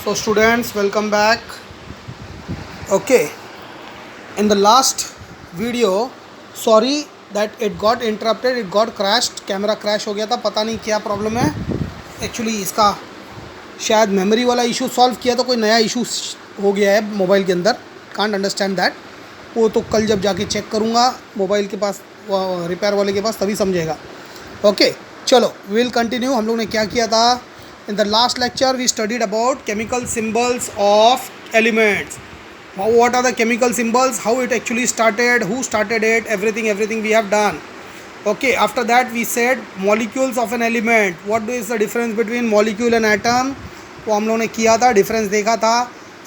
So students, welcome back. Okay, in the last video, sorry that it got interrupted, it got crashed, camera crash हो गया था, पता नहीं क्या problem है. एक्चुअली इसका शायद मेमोरी वाला इशू सॉल्व किया तो कोई नया इशू हो गया है मोबाइल के अंदर. Can't understand that. वो तो कल जब जाके चेक करूँगा मोबाइल के पास, रिपेयर वाले के पास, तभी समझेगा. ओके चलो, विल कंटिन्यू. हम लोग ने क्या किया था? In the last lecture we studied about chemical symbols of elements. What are the chemical symbols, how it actually started, who started it, everything we have done. Okay, after that we said molecules of an element. What is the difference between molecule and atom? वो हम लोगों ने किया था, difference देखा था.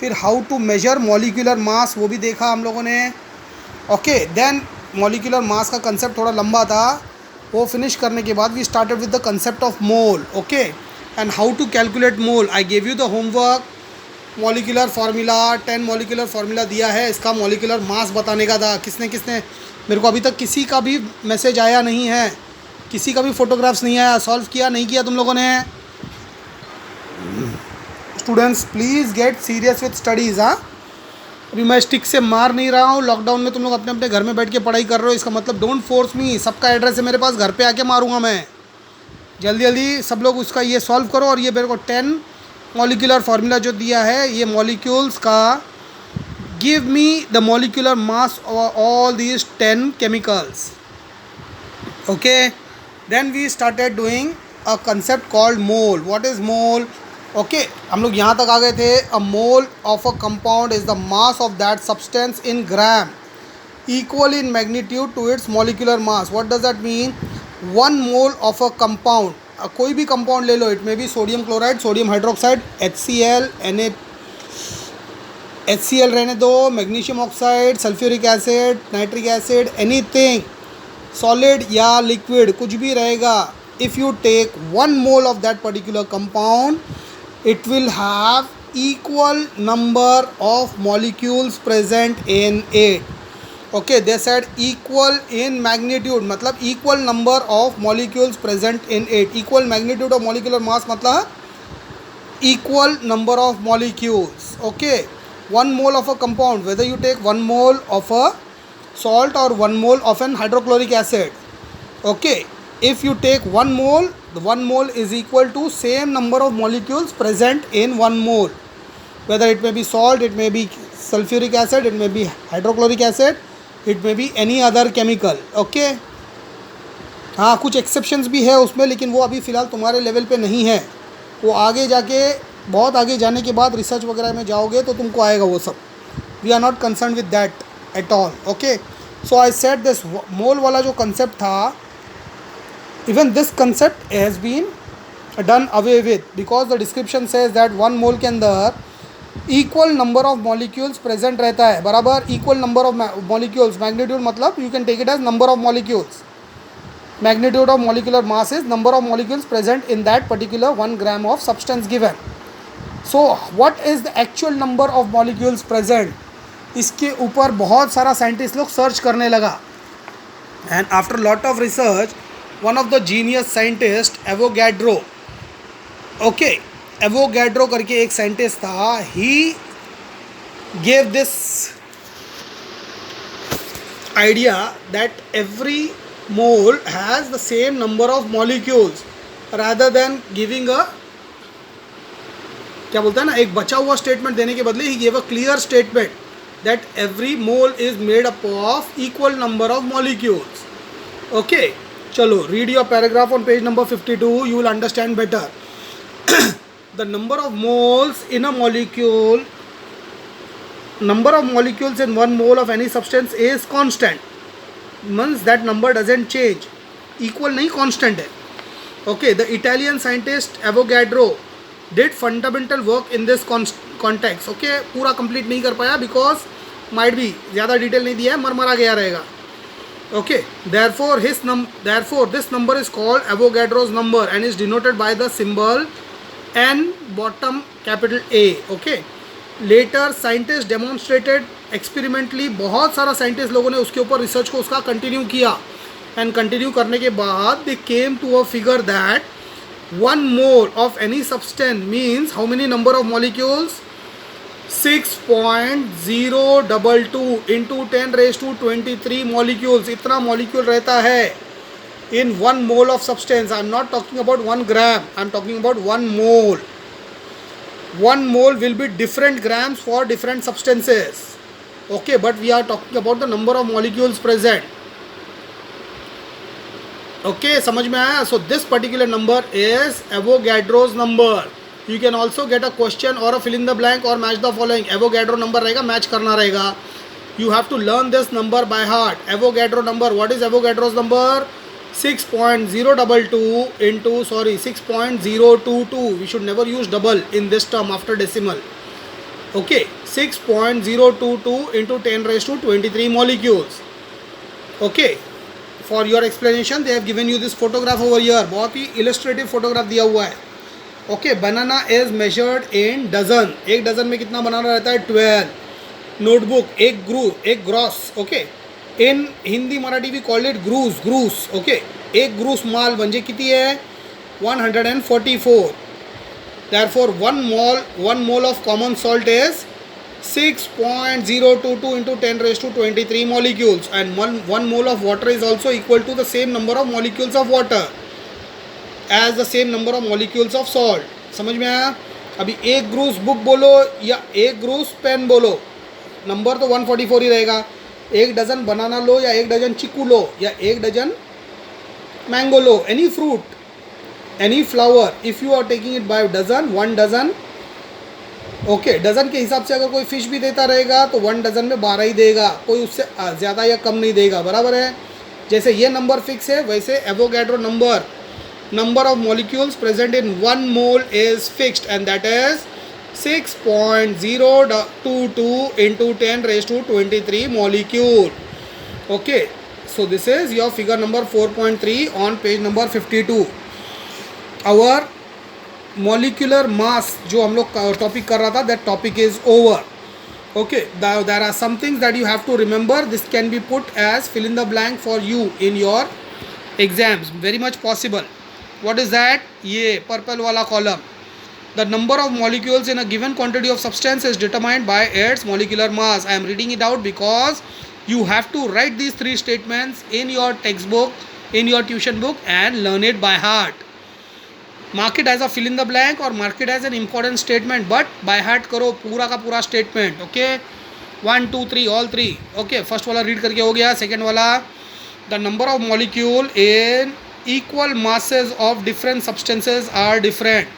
फिर how to measure molecular mass वो भी देखा हम लोगों ने. Okay, then molecular mass का concept थोड़ा लंबा था, वो फिनिश करने के बाद we started with the concept of mole. Okay, and how to calculate mole. I gave you the homework. molecular formula 10 molecular formula दिया है. इसका molecular mass बताने का था. किसने मेरे को अभी तक किसी का भी मैसेज आया नहीं है, किसी का भी फोटोग्राफ्स नहीं आया. सॉल्व किया नहीं किया तुम लोगों ने? Students please get serious with studies. हाँ, अभी मैं स्टिक से मार नहीं रहा हूँ. लॉकडाउन में तुम लोग अपने अपने घर में बैठ के पढ़ाई कर रहे हो, इसका मतलब डोंट फोर्स मी. सबका एड्रेस है मेरे पास, घर पे आके मारूंगा मैं. जल्दी जल्दी सब लोग उसका ये सॉल्व करो. और ये मेरे को 10 मॉलिक्यूलर फार्मूला जो दिया है, ये मॉलिक्यूल्स का, give me the molecular mass of all these 10 chemicals. Okay, then we started doing a concept called mole. What is mole? Okay, हम लोग यहाँ तक आ गए थे. A mole of a compound is the mass of that substance in gram equal in magnitude to its molecular mass. What does that mean? 1 mole of a compound, कोई भी compound ले लो, इट में भी sodium chloride, sodium hydroxide, HCl, HCl रहने दो, magnesium oxide, sulphuric acid, nitric acid, anything solid या liquid, कुछ भी रहेगा. If you take 1 mole of that particular compound, it will have equal number of molecules present in it. Okay, they said equal in magnitude, मतलब equal number of molecules present in it. Equal magnitude of molecular mass मतलब equal number of molecules. Okay, 1 mole of a compound, whether you take 1 mole of a salt or 1 mole of an hydrochloric acid. Okay, if you take 1 mole, the 1 mole is equal to same number of molecules present in 1 mole. Whether it may be salt, it may be sulfuric acid, it may be hydrochloric acid, it may be any other chemical. Okay, हाँ कुछ exceptions भी है उसमें, लेकिन वो अभी फ़िलहाल तुम्हारे लेवल पे नहीं है. वो आगे जाके, बहुत आगे जाने के बाद रिसर्च वगैरह में जाओगे तो तुमको आएगा वो सब. We are not concern with that at all. Okay, so I said this mole वाला जो कंसेप्ट था, even this concept has been done away with, because the description says that 1 mole के अंदर equal number of molecules present रहता है. बराबर, equal number of molecules. Magnitude मतलब you can take it as number of molecules. Magnitude of molecular mass is number of molecules present in that particular 1 gram of substance given. So what is the actual number of molecules present, इसके ऊपर बहुत सारा scientist लोग search करने लगा. And after lot of research, one of the genius scientist Avogadro, okay, Avogadro करके एक scientist था, he gave this idea that every mole has the same number of molecules, rather than giving a, क्या बोलता है ना, एक बचा हुआ स्टेटमेंट देने के बदले he gave a clear statement that every mole is made up of equal number of molecules. Okay, चलो read your paragraph on page number 52, you will understand better. The number of moles in a molecule, number of molecules in 1 mole of any substance is constant. Means that number doesn't change. Equal नहीं, constant है. Okay, the Italian scientist Avogadro did fundamental work in this context. Okay, पूरा complete नहीं कर पाया because might be ज़्यादा detail नहीं दिया है, मर गया रहेगा. Okay, therefore this number is called Avogadro's number and is denoted by the symbol N bottom capital A. Okay, later scientists demonstrated experimentally, बहुत सारा साइंटिस्ट लोगों ने उसके ऊपर रिसर्च को उसका कंटिन्यू किया. एंड कंटिन्यू करने के बाद they came to a figure that 1 mole of any substance means how many number of molecules? 6.022 into 10 raised to 23 molecules. इतना molecule रहता है in 1 mole of substance. I am not talking about 1 gram. I am talking about 1 mole. 1 mole will be different grams for different substances. Okay, but we are talking about the number of molecules present. Okay, समझ में आया? So this particular number is Avogadro's number. You can also get a question or a fill in the blank or match the following. Avogadro number रहेगा, match करना रहेगा. You have to learn this number by heart. Avogadro number. What is Avogadro's number? 6.022 into 6.022. We should never use double in this term after decimal. Okay, 6.022 into 10 raised to 23 molecules. Okay, for your explanation they have given you this photograph over here. बहुत ही illustrative photograph दिया हुआ है. Okay, banana is measured in dozen. एक dozen में कितना बनाना रहता है? 12. Notebook, एक gross. Okay, in Hindi Marathi we call it gross. Okay, एक ग्रूस माल म्हणजे किती है? 144. Therefore 1 mole of common salt is 6.022 into 10 raised to 23 molecules, and 1 mole of water is also equal to the same number of molecules of water as the same number of molecules of salt. समझ में आया? अभी एक gross book बोलो या एक gross pen बोलो, number तो 144 ही रहेगा. एक डजन बनाना लो या एक डजन चीकू लो या एक डजन मैंगो लो, any fruit, any flower, if you are taking it by dozen, 1 dozen. Okay, dozen के हिसाब से अगर कोई फ़िश भी देता रहेगा तो 1 डज़न में 12 ही देगा, कोई उससे ज़्यादा या कम नहीं देगा. बराबर है? जैसे ये नंबर फिक्स है वैसे Avogadro number of molecules present in 1 mole is fixed and that is 6.022 into 10 raised to 23 molecule. Okay, so this is your figure number 4.3 on page number 52. Our molecular mass जो हम लोग topic कर रहा था, that topic is over. Okay, there are some things that you have to remember. This can be put as fill in the blank for you in your exams. Very much possible. What is that? ये purple वाला column. The number of molecules in a given quantity of substance is determined by its molecular mass. I am reading it out because you have to write these 3 statements in your textbook, in your tuition book, and learn it by heart. Mark it as a fill in the blank or mark it as an important statement, but by heart करो पूरा का पूरा statement. Okay, 1 2 3 all 3. Okay, first वाला read करके हो गया. Second वाला, the number of molecule in equal masses of different substances are different.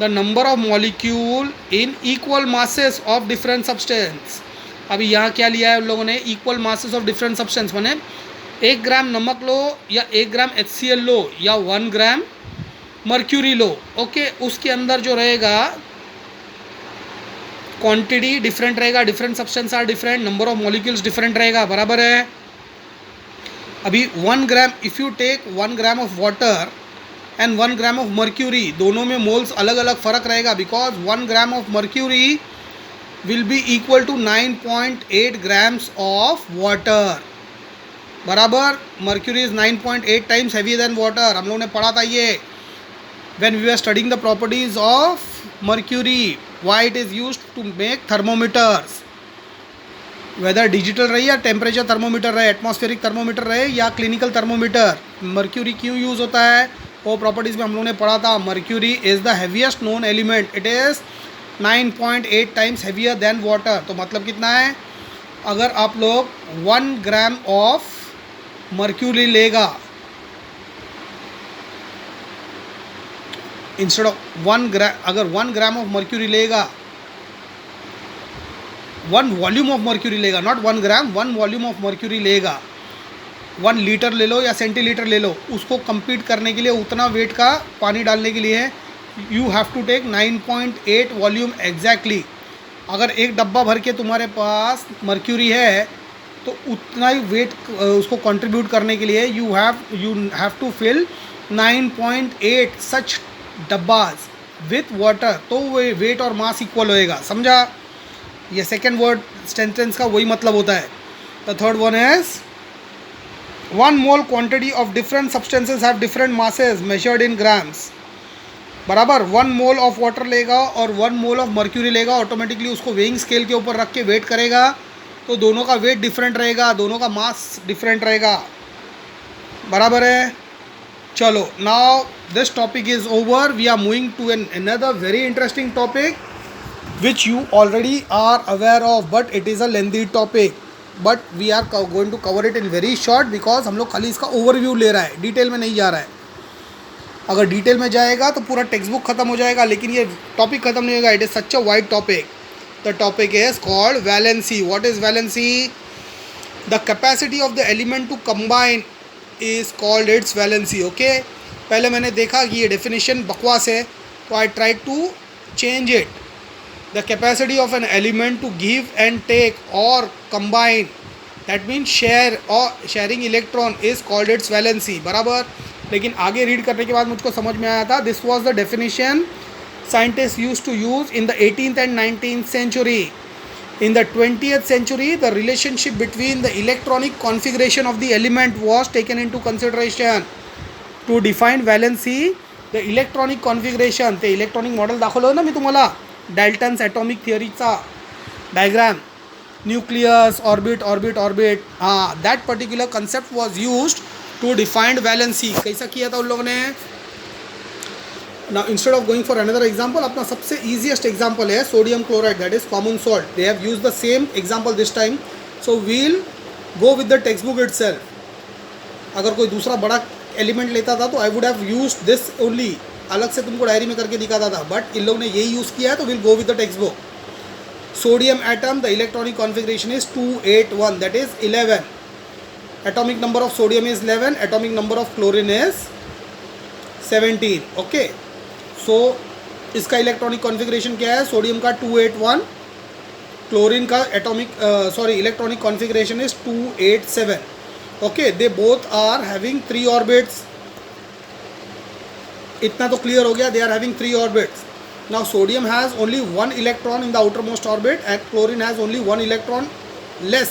The number of molecule in equal masses of different substance. अभी यहाँ क्या लिया है उन लोगों ने? equal masses of different substance माने 1 ग्राम नमक लो या 1 ग्राम HCl लो या 1 ग्राम मर्क्यूरी लो. ओके, उसके अंदर जो रहेगा क्वांटिटी डिफरेंट रहेगा, different substance are different, number of molecules different रहेगा. बराबर है? अभी 1 gram, if you take 1 gram of water and 1 gram of mercury, दोनों में मोल्स अलग अलग फ़र्क रहेगा, because 1 gram of mercury will be equal to 9.8 grams of water. बराबर? Mercury is 9.8 times heavy than water. हम लोगों ने पढ़ा था ये when we were studying the properties of mercury, why it is used to make thermometers, whether digital रहे या temperature thermometer रहे, atmospheric thermometer रहे या clinical thermometer, mercury क्यों यूज़ होता है वो properties में हम लोगों ने पढ़ा था. mercury is the heaviest known element, it is 9.8 times heavier than water. तो मतलब कितना है? अगर आप लोग 1 ग्राम ऑफ mercury लेगा, इंस्टेड ऑफ 1 ग्राम, अगर 1 ग्राम ऑफ मर्क्यूरी लेगा, 1 वॉल्यूम ऑफ मर्क्यूरी लेगा, not 1 gram, 1 volume of mercury लेगा, 1 लीटर ले लो या सेंटीलीटर ले लो, उसको कंपीट करने के लिए उतना वेट का पानी डालने के लिए you have to take 9.8 volume exactly. अगर एक डब्बा भर के तुम्हारे पास मर्क्यूरी है तो उतना ही वेट उसको कंट्रीब्यूट करने के लिए you have to fill 9.8 such डब्बाज विथ वाटर, तो वो वेट और मास इक्वल होएगा. समझा? ये सेकेंड वर्ड सेंटेंस का वही मतलब होता है. The third one is 1 mole quantity of different substances have different masses measured in grams. बराबर 1 मोल ऑफ वाटर लेगा और 1 मोल ऑफ मर्क्यूरी लेगा, ऑटोमेटिकली उसको वेइंग स्केल के ऊपर रख के वेट करेगा, तो दोनों का वेट डिफरेंट रहेगा, दोनों का मास डिफरेंट रहेगा, बराबर है। चलो, now this topic is over, we are moving to an another very interesting topic which you already are aware of, but it is a lengthy topic, but we are going to cover it in very short because हम लोग खाली इसका overview ले रहा है, detail में नहीं जा रहा है। अगर डिटेल में जाएगा तो पूरा टेक्स्ट बुक खत्म हो जाएगा, लेकिन ये टॉपिक खत्म नहीं होगा। It is such a wide topic. The topic is called valency. What is valency? The capacity of the element to combine is called its valency. Okay, पहले मैंने देखा कि ये डेफिनेशन बकवास है, तो I try to change it. The capacity of an element to give and take or combine, that means share or sharing electron, is called its valency, बराबर। लेकिन आगे रीड करने के बाद मुझको समझ में आया था, this was the definition scientists used to use in the 18th and 19th century. In the 20th century, the relationship between the electronic configuration of the element was taken into consideration to define valency. The electronic configuration, ते electronic model दाखवलं ना मी तुम्हाला, Dalton's atomic थिअरीचा diagram, nucleus, orbit orbit orbit, हाँ, that particular concept was used to defined valency. कैसा किया था उन लोगों ने? Now instead of going for another example, अपना सबसे ईजीएस्ट एग्जांपल है sodium chloride, that is common salt. They have used the same example this time, so we'll go with the textbook itself. अगर कोई दूसरा बड़ा element लेता था तो I would have used this only, अलग से तुमको डायरी में करके दिखाता था, बट इन लोग ने यही यूज़ किया है, तो will go with the textbook. Sodium atom, the electronic configuration is 281, that is 11। Atomic number of sodium is 11, atomic number of chlorine is 17। Okay, so इसका इलेक्ट्रॉनिक कॉन्फिगरेशन क्या है? Sodium का 281, क्लोरीन का electronic configuration is 287। Okay, they both are having 3 orbits. इतना तो clear हो गया, they are having 3 orbits. Now sodium has only 1 electron in the outermost orbit and chlorine has only 1 electron less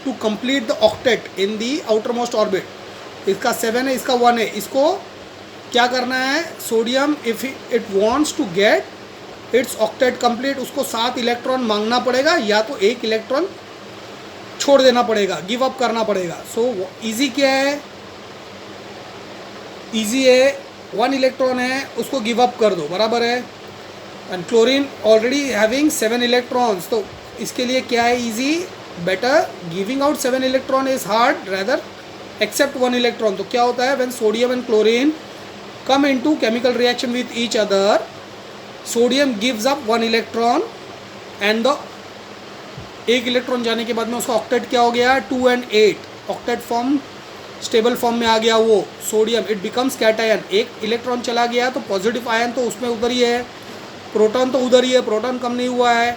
to complete the octet in the outermost orbit. इसका 7 है, इसका 1 है। इसको क्या करना है? Sodium if it wants to get its octet complete, उसको 7 electron मांगना पड़ेगा, या तो 1 इलेक्ट्रॉन छोड़ देना पड़ेगा, गिव अप करना पड़ेगा। सो ईजी क्या है? ईजी है, 1 इलेक्ट्रॉन है, उसको गिव अप कर दो, बराबर है। And chlorine already having 7 electrons, तो इसके लिए क्या है? Easy, better giving out 7 electron is hard, rather accept 1 electron. तो क्या होता है? When sodium and chlorine come into chemical reaction with each other, sodium gives up 1 electron and the 1 electron जाने के बाद में उसका ऑक्टेट क्या हो गया? 2 and 8, octet form, stable form में आ गया वो sodium. It becomes cation. 1 electron चला गया तो पॉजिटिव आयन तो उसमें उधर ही है, प्रोटॉन तो उधर ही है, प्रोटॉन कम नहीं हुआ है।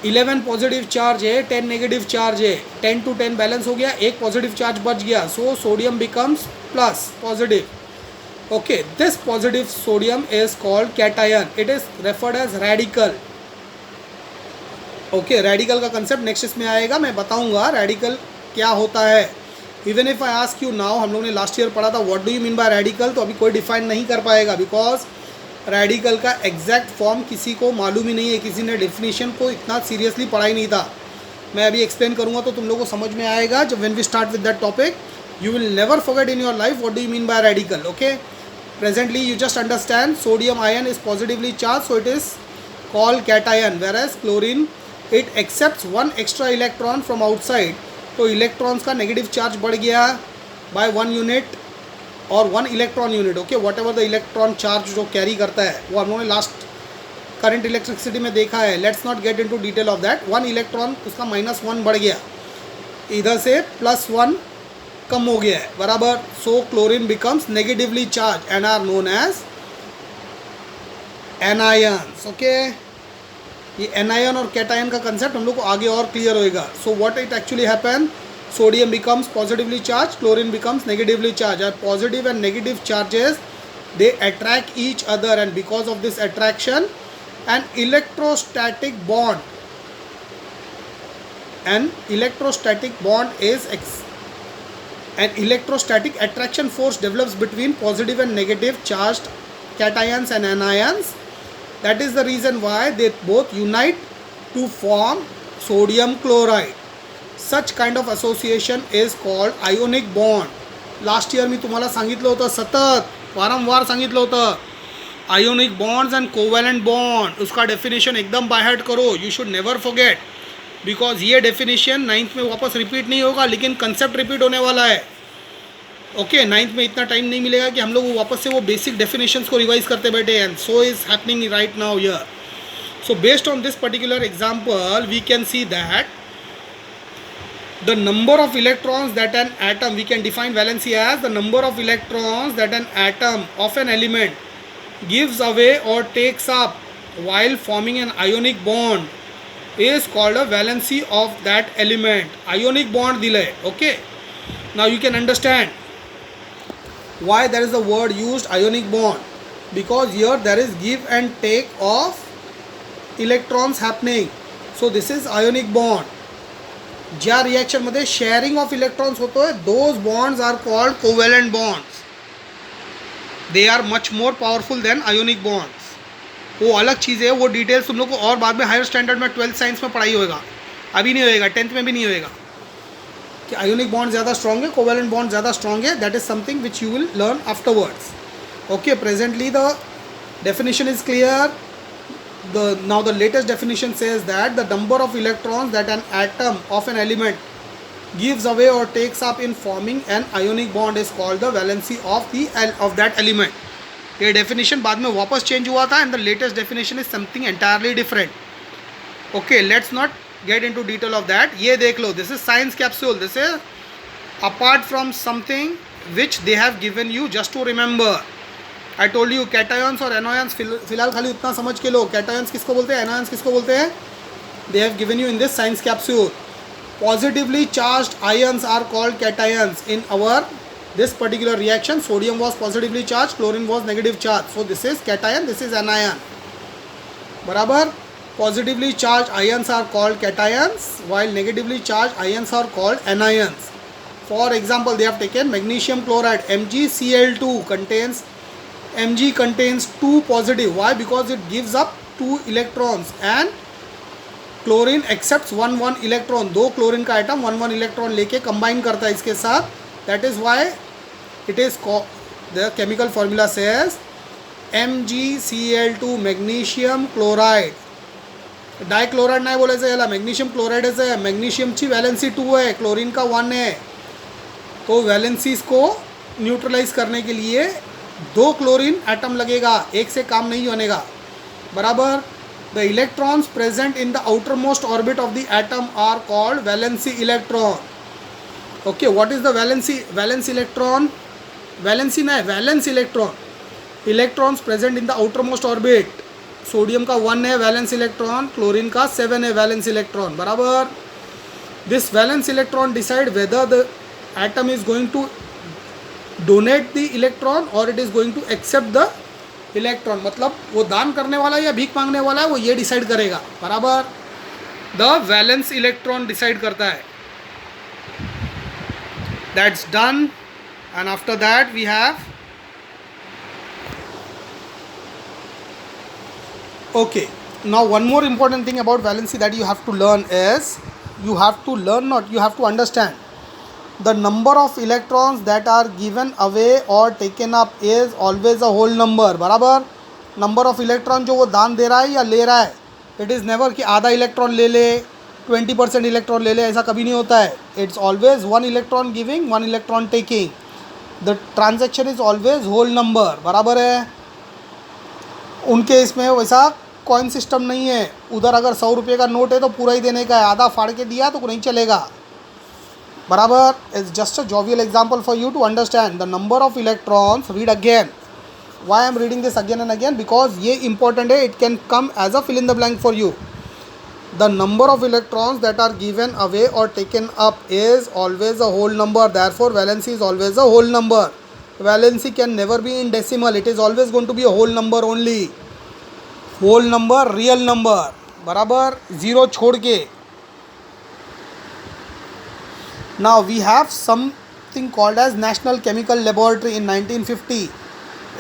11 पॉजिटिव चार्ज है, 10 नेगेटिव चार्ज है, 10 to 10 बैलेंस हो गया, 1 पॉजिटिव चार्ज बच गया, so sodium becomes plus positive. Okay, this positive sodium is called cation, it is referred as radical. ओके, रेडिकल का कंसेप्ट नेक्स्ट इसमें आएगा, मैं बताऊंगा रेडिकल क्या होता है। Even if I ask you now, हम लोग ने लास्ट ईयर पढ़ा था what do you mean by radical, तो अभी कोई डिफाइन नहीं कर पाएगा, बिकॉज रेडिकल का एग्जैक्ट फॉर्म किसी को मालूम ही नहीं है, किसी ने डेफिनेशन को इतना सीरियसली पढ़ा ही नहीं था। मैं अभी एक्सप्लेन करूंगा तो तुम लोगों को समझ में आएगा। जब when we start with that topic, you will never forget in your life what do you mean by radical. Okay, presently you just understand sodium ion is positively charge, so it is called cation, whereas chlorine it accepts 1 extra electron from outside, तो electrons का negative charge बढ़ गया by 1 unit और 1 electron unit. Okay, whatever the electron charge जो carry करता है, वो हम लोगों ने लास्ट करंट इलेक्ट्रिसिटी में देखा है। Let's not get into detail of that. 1 electron उसका -1 बढ़ गया, इधर से +1 कम हो गया है, बराबर। So chlorine becomes negatively charge and are known as anions. Okay, ये एनायन और कैटायन का कंसेप्ट हम लोग को आगे और क्लियर होएगा। So what it actually happen, sodium becomes positively charged, chlorine becomes negatively charged, and positive and negative charges, they attract each other, and because of this attraction an electrostatic bond is an electrostatic attraction force develops between positive and negative charged cations and anions. That is the reason why they both unite to form sodium chloride. Such kind of association is called ionic bond. Last year मी तुम्हाला सांगितलं होतं, सतत वारंवार सांगितलं होतं, ionic bonds and covalent bond, उसका definition एकदम बाय हार्ट करो. You should never forget, because ये डेफिनेशन 9th में वापस रिपीट नहीं होगा, लेकिन कंसेप्ट रिपीट होने वाला है. ओके 9th में इतना टाइम नहीं मिलेगा कि हम लोग वापस से वो बेसिक डेफिनेशंस को रिवाइज करते बैठे. And so is happening right now here. So based on this particular example we can see that the number of electrons that an atom, we can define valency as the number of electrons that an atom of an element gives away or takes up while forming an ionic bond is called a valency of that element. Ionic bond dile. Okay, now you can understand why there is a word used ionic bond, because here there is give and take of electrons happening. So this is ionic bond. ज्या reaction मध्ये sharing of electrons होतोय, those bonds are called covalent bonds. They are much more powerful than ionic bonds. वो अलग चीज़ है, वो details तुम लोग को और बाद में हायर स्टैंडर्ड में 12th साइंस में पढ़ाई होएगा, अभी नहीं होएगा, 10th में भी नहीं होएगा कि आयोनिक बॉन्ड ज़्यादा स्ट्रॉन्ग है, कोवैलेंट बॉन्ड ज़्यादा स्ट्रॉन्ग है. That is something which you will learn afterwards. Okay, presently the definition is clear. Now the latest definition says that the number of electrons that an atom of an element gives away or takes up in forming an ionic bond is called the valency of that element. ये definition बाद में वापस change हुआ था, and the latest definition is something entirely different. Okay, let's not get into detail of that. ये देख लो, this is science capsule. This is apart from something which they have given you just to remember. I told you cations और anions, फिलहाल खाली उतना समझ के लो. cations किसको बोलते हैं, anions किसको बोलते हैं. They have given you in this science capsule. Positively charged ions are called cations. In our this particular reaction, sodium was positively charged, chlorine was negative charged. So this is cation, this is anion. बराबर. Positively charged ions are called cations, while negatively charged ions are called anions. For example, they have taken magnesium chloride, MgCl2 contains Mg contains 2 positive. Why? Because it gives up 2 electrons, and chlorine accepts 1 electron. दो chlorine का atom 1 electron लेके combine करता है इसके साथ. That is why it is called, the chemical formula says MgCl2 magnesium chloride. डायक्लोराइड नाही बोलायचं याला, मॅग्नेशियम क्लोराइडच आहे. मॅग्नेशियमची वैलेंसी 2 है, क्लोरीन का 1 है. तो वैलेंसीज को न्यूट्रलाइज करने के लिए 2 क्लोरीन एटम लगेगा, एक से काम नहीं बनेगा. बराबर. The electrons present in the outermost orbit of the atom are called valency electron. Okay, what is the valence electron. Valency नहीं, valence electron. Electrons present in the outermost orbit. Sodium का 1 है valence electron, chlorine का 7 है valence electron. बराबर. This valence electron decide whether the atom is going to donate the electron और it is going to accept the electron. मतलब वो दान करने वाला है या भीख मांगने वाला है, वो ये डिसाइड करेगा. बराबर. द वैलेंस इलेक्ट्रॉन डिसाइड करता है. That's done. And after that we have, okay, now one more important thing about valency that you have to learn is, you have to learn, not you have to understand, the number of electrons that are given away or taken up is always a whole number. बराबर. Number of electron जो वो दान दे रहा है या ले रहा है, इट इज़ नेवर कि आधा इलेक्ट्रॉन ले ले, 20% इलेक्ट्रॉन ले ले, ऐसा कभी नहीं होता है. It's always 1 electron giving, 1 electron taking. The transaction is always whole number. बराबर है. उनके इसमें वैसा कॉइन सिस्टम नहीं है. उधर अगर 100 रुपये का नोट है तो पूरा ही देने का है, आधा फाड़ के दिया तो नहीं चलेगा. बराबर. It's just a jovial example for you to understand the number of electrons. Read again. Why I am reading this again and again, because ये इंपॉर्टेंट है. It can come as a fill in the blank for you. The number of electrons that are given away और taken up is always a whole number. Therefore valency is always a whole number. Valency can never be in decimal. It is always going to be a whole number only. Whole number, real number. बराबर. Zero छोड़ के. Now we have something called as National Chemical Laboratory in 1950.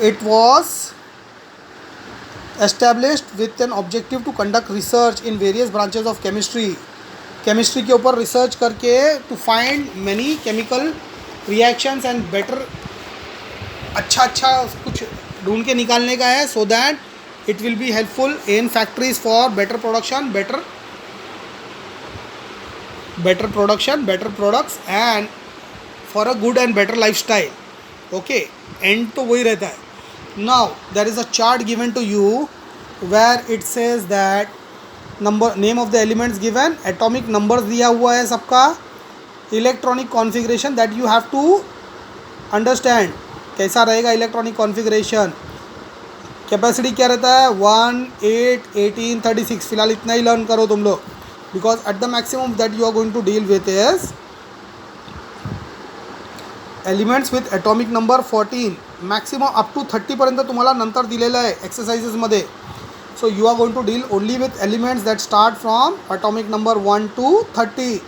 It was established with an objective to conduct research in various branches of chemistry, chemistry के ऊपर research करके to find many chemical reactions and better, अच्छा कुछ ढूंढ के निकालने का है, so that it will be helpful in factories for better production, better production, better products and for a good and better life style. Okay, and तो वही रहता है. Now there is a chart given to you where it says that number, name of the elements given, atomic numbers दिया हुआ है सबका, electronic configuration that you have to understand कैसा रहेगा इलेक्ट्रॉनिक कॉन्फ़िगरेशन. कैपेसिटी क्या रहता है 1, 8, 18, 36. फिलहाल इतना ही लर्न करो तुम लोग, because at the maximum that you are going to deal with is elements with atomic number 14. Maximum up to 30 पर्यंत तुम्हाला नंतर दिलेलं आहे एक्सरसाइजेसमध्ये. So you are going to deal only with elements that start from atomic number 1 to 30.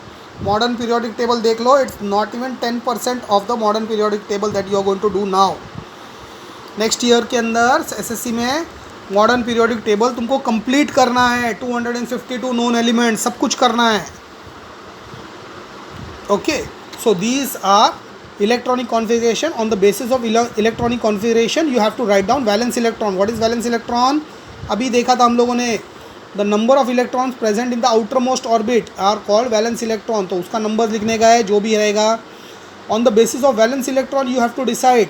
Modern periodic table देख लो, it's not even 10% of the modern periodic table that you are going to do now. Next year के अंदर SSC में modern periodic table तुमको complete करना है, 252 known element सब कुछ करना है. Okay, so these are electronic configuration. On the basis of electronic configuration you have to write down valence electron. What is valence electron? अभी देखा था हम लोगों ने, the number of electrons present in the outermost orbit are called valence electron. तो उसका number लिखने का है जो भी रहेगा. On the basis of valence electron you have to decide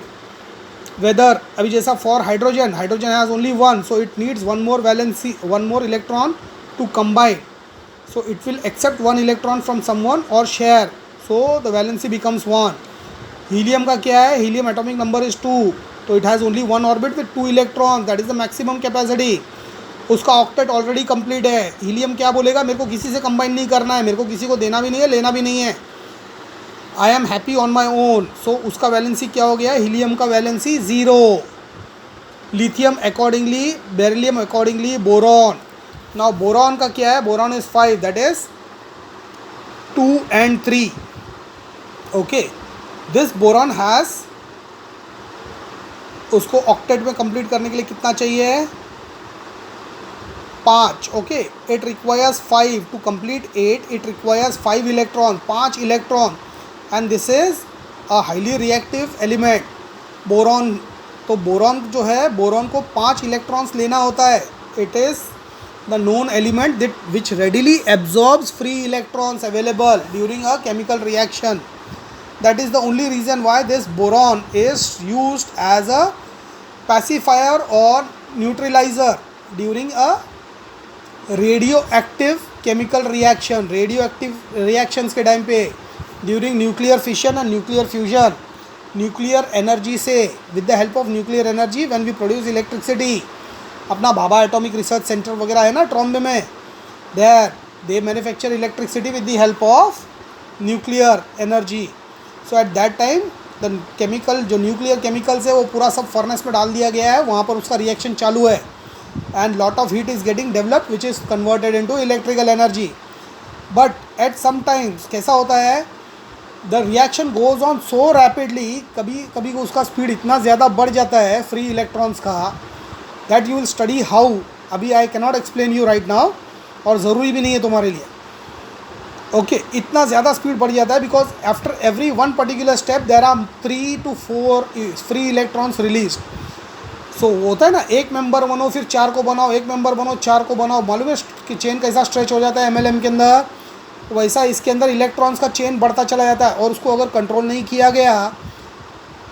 whether, अभी जैसा for hydrogen, hydrogen has only one, so it needs one more electron to combine, so it will accept one electron from someone or share, so the valency becomes 1. Helium का क्या है, helium atomic number is 2, तो it has only one orbit with 2 electron, that is the maximum capacity. उसका octet already complete है. Helium क्या बोलेगा, मेरे को किसी से कंबाइन नहीं करना है, मेरे को किसी को देना भी नहीं है, लेना भी नहीं है, I am happy on my own. So उसका वैलेंसी क्या हो गया, हीलियम का valency 0. Lithium accordingly, beryllium accordingly, boron. Now boron का क्या है, boron is 5, that is 2 and 3. Okay, this boron has, उसको ऑक्टेट में कंप्लीट करने के लिए कितना चाहिए, 5. Okay, it requires 5 to complete 8, it requires 5 electron, 5 electron, and this is a highly reactive element boron. तो बोरॉन जो है, बोरॉन को 5 इलेक्ट्रॉन्स लेना होता है. It is the known element that which readily absorbs free electrons available during a chemical reaction. That is the only reason why this boron is used as a pacifier or neutralizer during a radioactive chemical reaction. radioactive reactions के time पे, during nuclear fission and nuclear fusion, nuclear energy से, with the help of nuclear energy when we produce electricity. अपना Bhabha atomic research centre वगैरह है ना ट्रॉम्बे में, there they manufacture electricity with the help of nuclear energy. So at that time the chemical, जो nuclear chemicals है वो पूरा सब फर्नेस में डाल दिया गया है, वहाँ पर उसका रिएक्शन चालू है, and lot of heat is getting developed which is converted into electrical energy. But at some times कैसा होता है, the reaction goes on so rapidly, कभी कभी उसका स्पीड इतना ज़्यादा बढ़ जाता है फ्री इलेक्ट्रॉन्स का, that you will study how. अभी I cannot explain you right now, और ज़रूरी भी नहीं है तुम्हारे लिए. ओके, इतना ज़्यादा स्पीड बढ़ जाता है because after every one particular step there are 3 to 4 free electrons release. So होता है ना, एक मेंबर बनो फिर 4 को बनाओ, एक मेंबर बनो 4 को बनाओ. मालूम है कि चेन कैसा स्ट्रेच हो जाता है MLM के अंदर, वैसा इसके अंदर इलेक्ट्रॉन्स का चेन बढ़ता चला जाता है. और उसको अगर कंट्रोल नहीं किया गया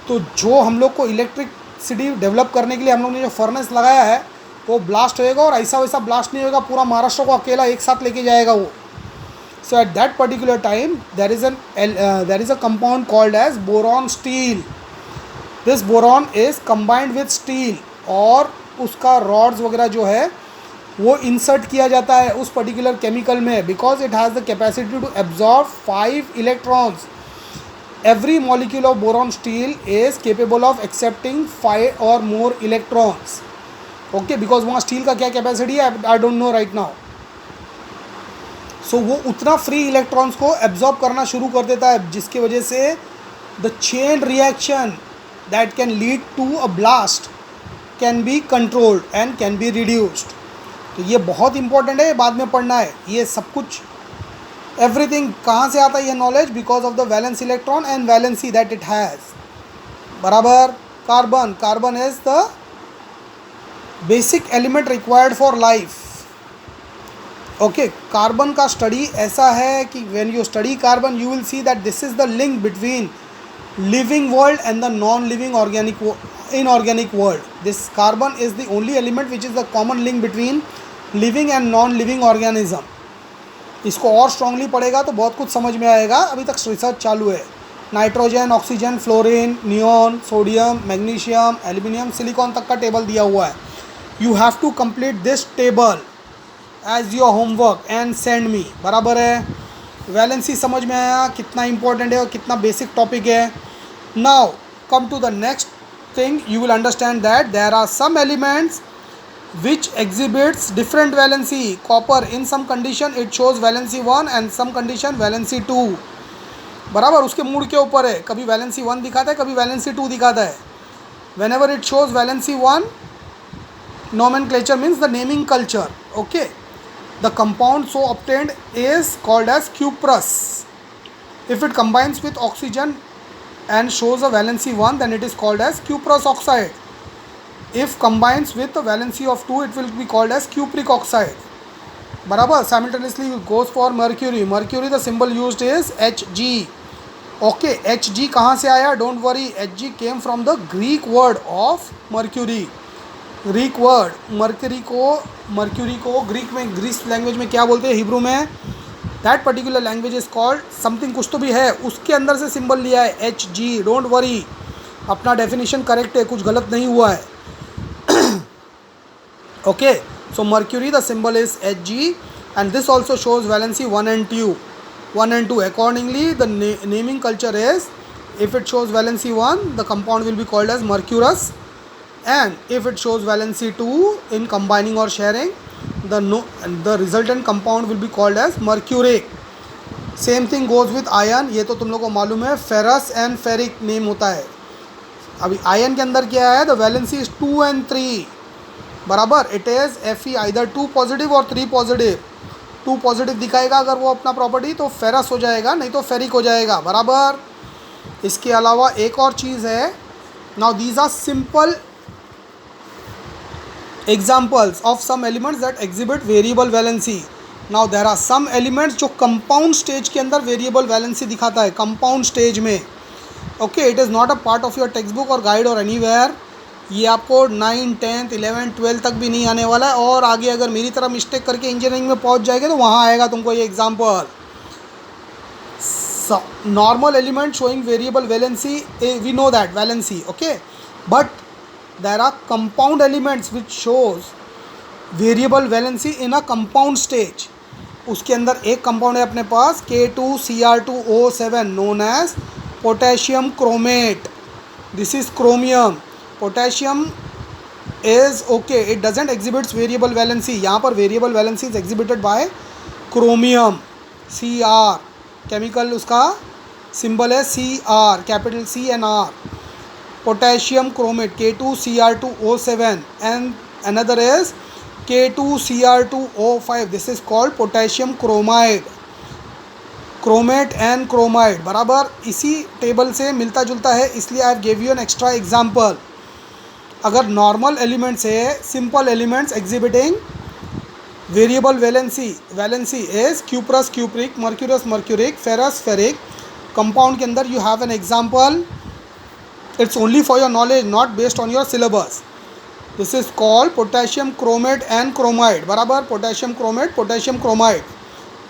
तो जो हम लोग को इलेक्ट्रिसिटी डेवलप करने के लिए हम लोग ने जो फर्नेस लगाया है वो ब्लास्ट होएगा, और ऐसा वैसा ब्लास्ट नहीं होगा, पूरा महाराष्ट्र को अकेला एक साथ लेके जाएगा वो. So at that particular time there is a compound called as boron steel. This boron is combined with steel, और उसका rods वगैरह जो है वो insert किया जाता है उस particular chemical में, because it has the capacity to absorb 5 electrons. Every molecule of boron steel is capable of accepting 5 or more electrons. Okay, because वहाँ steel का क्या capacity है I don't know right now. सो वो उतना free electrons को absorb करना शुरू कर देता है, जिसकी वजह से the chain reaction that can lead to a blast can be controlled and can be reduced. तो ये बहुत इंपॉर्टेंट है, ये बाद में पढ़ना है। ये सब कुछ एवरीथिंग कहाँ से आता है ये knowledge? Because of the valence electron and valency that it has. बराबर। Carbon, carbon is the basic element required for life. Okay, carbon का स्टडी ऐसा है कि when you study carbon you will see that this is the link between living world and the non-living organic inorganic world. This carbon is the only element which is the common link between living and non-living organism. इसको और strongly पढ़ेगा तो बहुत कुछ समझ में आएगा। अभी तक रिसर्च चालू है। Nitrogen, oxygen, fluorine, neon, sodium, magnesium, aluminium, silicon तक का टेबल दिया हुआ है। You have to complete this table as your homework and send me. बराबर है। वैलेंसी समझ में आया कितना इंपॉर्टेंट है और कितना बेसिक टॉपिक है। Now come to the next thing. You will understand that there are some elements which exhibits different valency. Copper in some condition it shows valency 1 and some condition valency 2. बराबर, उसके mood के ऊपर है। कभी valency 1 दिखाता है, कभी valency 2 दिखाता है। Whenever it shows valency 1, nomenclature means the naming culture. Okay, the compound so obtained is called as cuprous. If it combines with oxygen and shows a valency 1, then it is called as cuprous oxide. If combines with the valency of 2, it will be called as cupric oxide. बराबर। Simultaneously it goes for mercury. Mercury the symbol used is Hg. Okay, Hg कहाँ से आया? Don't worry, Hg came from the Greek word of mercury. Greek word mercury को Greek में, Greece language में क्या बोलते हैं? हिब्रू में that particular language is called something, कुछ तो भी है, उसके अंदर से सिंबल लिया है एच जी। डोंट वरी, अपना डेफिनेशन करेक्ट है, कुछ गलत नहीं हुआ है। Okay, so mercury the symbol is H G and this also shows valency 1 and 2. Accordingly the naming culture is, if it shows valency 1 the compound will be called as mercurous, and if it shows valency 2 in combining or sharing the resultant compound will be called as mercuric. Same thing goes with iron. ये तो तुम लोग को मालूम है, ferrous and ferric name होता है। अभी आयन के अंदर क्या है? The valency is 2 and 3। बराबर। It is Fe either 2 positive और 3 पॉजिटिव। 2 पॉजिटिव दिखाएगा अगर वो अपना प्रॉपर्टी, तो फेरस हो जाएगा, नहीं तो फेरिक हो जाएगा। बराबर। इसके अलावा एक और चीज़ है। Now these are simple examples of some elements that exhibit variable valency. Now there are some elements जो compound stage के अंदर variable valency दिखाता है, compound stage में। Okay, it is not a part of your textbook or guide or anywhere. ये आपको 9, 10, 11, 12 तक भी नहीं आने वाला है, और आगे अगर मेरी तरह मिस्टेक करके इंजीनियरिंग में पहुंच जाएगा तो वहाँ आएगा तुमको ये example. Normal element showing variable valency, we know that valency, okay, but there are compound elements which shows variable valency in a compound stage. उसके अंदर एक कंपाउंड है अपने पास K2Cr2O7 known as potassium chromate. This is chromium. Potassium is okay, it doesn't exhibits variable valency. यहाँ पर variable valency is exhibited by chromium, Cr. Chemical उसका symbol है Cr, capital C and R. potassium chromate K2Cr2O7 and another is K2Cr2O5. this is called potassium chromide. chromate and chromide बराबर इसी table से मिलता जुलता है, इसलिए I give you an extra example. अगर नॉर्मल एलिमेंट्स है, simple elements exhibiting variable valency is cuprous cupric, mercurous mercuric, ferrous ferric. Compound के अंदर you have an example. It's only for your knowledge, not based on your syllabus. This is called potassium chromate and chromide. बराबर। potassium chromate, potassium chromide.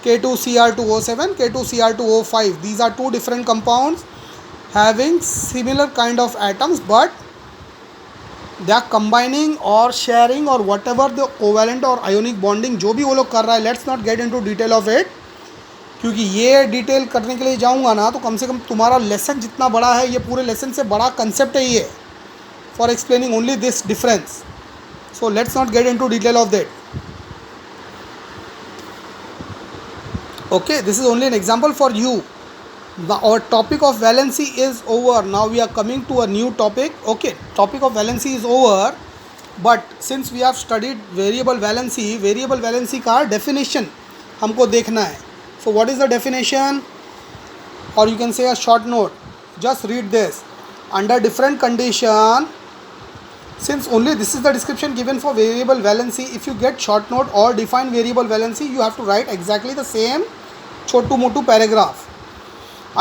K2Cr2O7, K2Cr2O5. These are two different compounds having similar kind of atoms, but they are combining or sharing or whatever the covalent or ionic bonding जो भी वो लोग कर रहा है। Let's not get into detail of it, क्योंकि ये detail करने के लिए जाऊंगा ना तो कम से कम तुम्हारा लेसन जितना बड़ा है, ये पूरे लेसन से बड़ा कंसेप्ट है ये, for explaining only this difference. So let's not get into detail of that. Okay, this is only an example for you. Our topic of valency is over. Now we are coming to a new topic. Okay, topic of valency is over. But since we have studied variable valency का definition हमको देखना है. So what is the definition, और you can say a short note, just read this. Under different condition, since only this is the description given for variable valency, if you get short note or define variable valency, you have to write exactly the same chotu motu paragraph.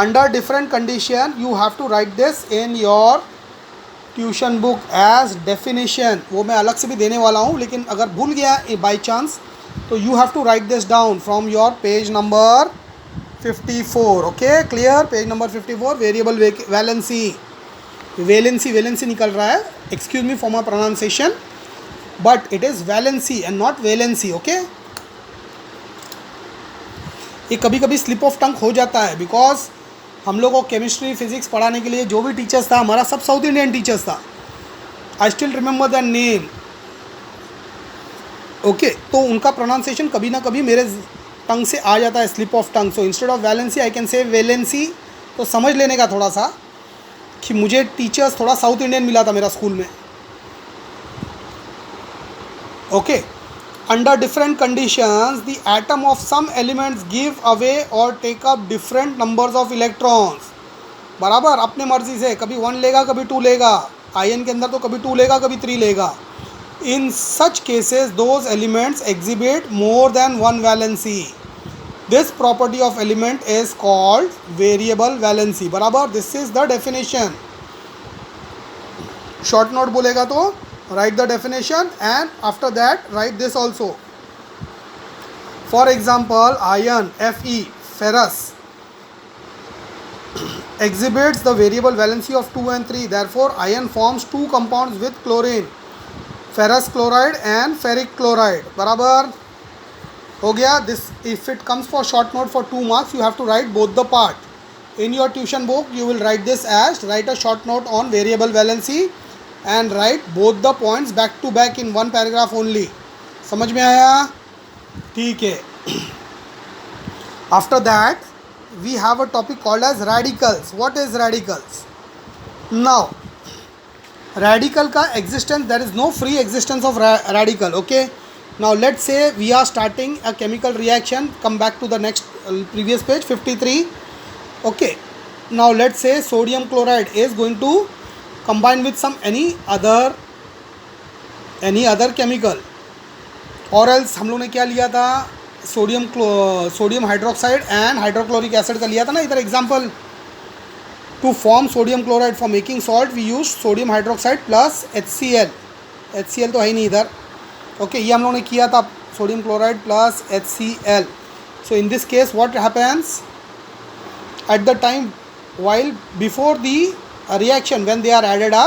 Under different condition, you have to write this in your tuition book as definition. वो मैं अलग से भी देने वाला हूँ, लेकिन अगर भूल गया बाई चांस तो you have to write this down from your page number 54. Okay, clear? Page number 54. Variable valency निकल रहा है, excuse me for my pronunciation, but it is valency and not valency. Okay, ये कभी कभी slip of tongue हो जाता है, because हम लोग को केमिस्ट्री फिजिक्स पढ़ाने के लिए जो भी टीचर्स था, हमारा सब साउथ इंडियन टीचर्स था. I still remember that name. Okay, तो उनका प्रोनाउंसिएशन कभी ना कभी मेरे टंग से आ जाता है, slip of tongue. So instead of valency I can say valency. तो समझ लेने का थोड़ा सा कि मुझे टीचर्स थोड़ा साउथ इंडियन मिला था मेरा स्कूल में. Okay, under different conditions the atom of some elements give away or take up different numbers of electrons. बराबर, अपने मर्जी से कभी 1 लेगा, कभी 2 लेगा. आयन के अंदर तो कभी 2 लेगा, कभी 3 लेगा. In such cases those elements exhibit more than one valency. This property of element is called variable valency. बराबर, this is the definition. short note बोलेगा तो write the definition and after that write this also. For example, iron Fe, ferrous, exhibits the variable valency of 2 and 3. Therefore, iron forms 2 compounds with chlorine, ferrous chloride and ferric chloride. बराबर हो गया. This, if it comes for short note for 2 marks, you have to write both the part. In your tuition book, you will write this as, write a short note on variable valency and write both the points back to back in one paragraph only. समझ में आया? ठीक है. After that, we have a topic called as radicals. What is radicals? Now, radical का existence, there is no free existence of radical. Okay. Now let's say we are starting a chemical reaction. Come back to the next previous page 53. Okay. Now let's say sodium chloride is going to combine with some any other chemical, और else हम लोग ने क्या लिया था, sodium hydroxide and hydrochloric acid का लिया था ना इधर example. To form sodium chloride for making salt we use sodium hydroxide plus HCl तो है ही नहीं इधर. ओके, ये हम लोग ने किया था, sodium chloride plus HCl. So in this case what happens at the time while before the reaction, when they are added up,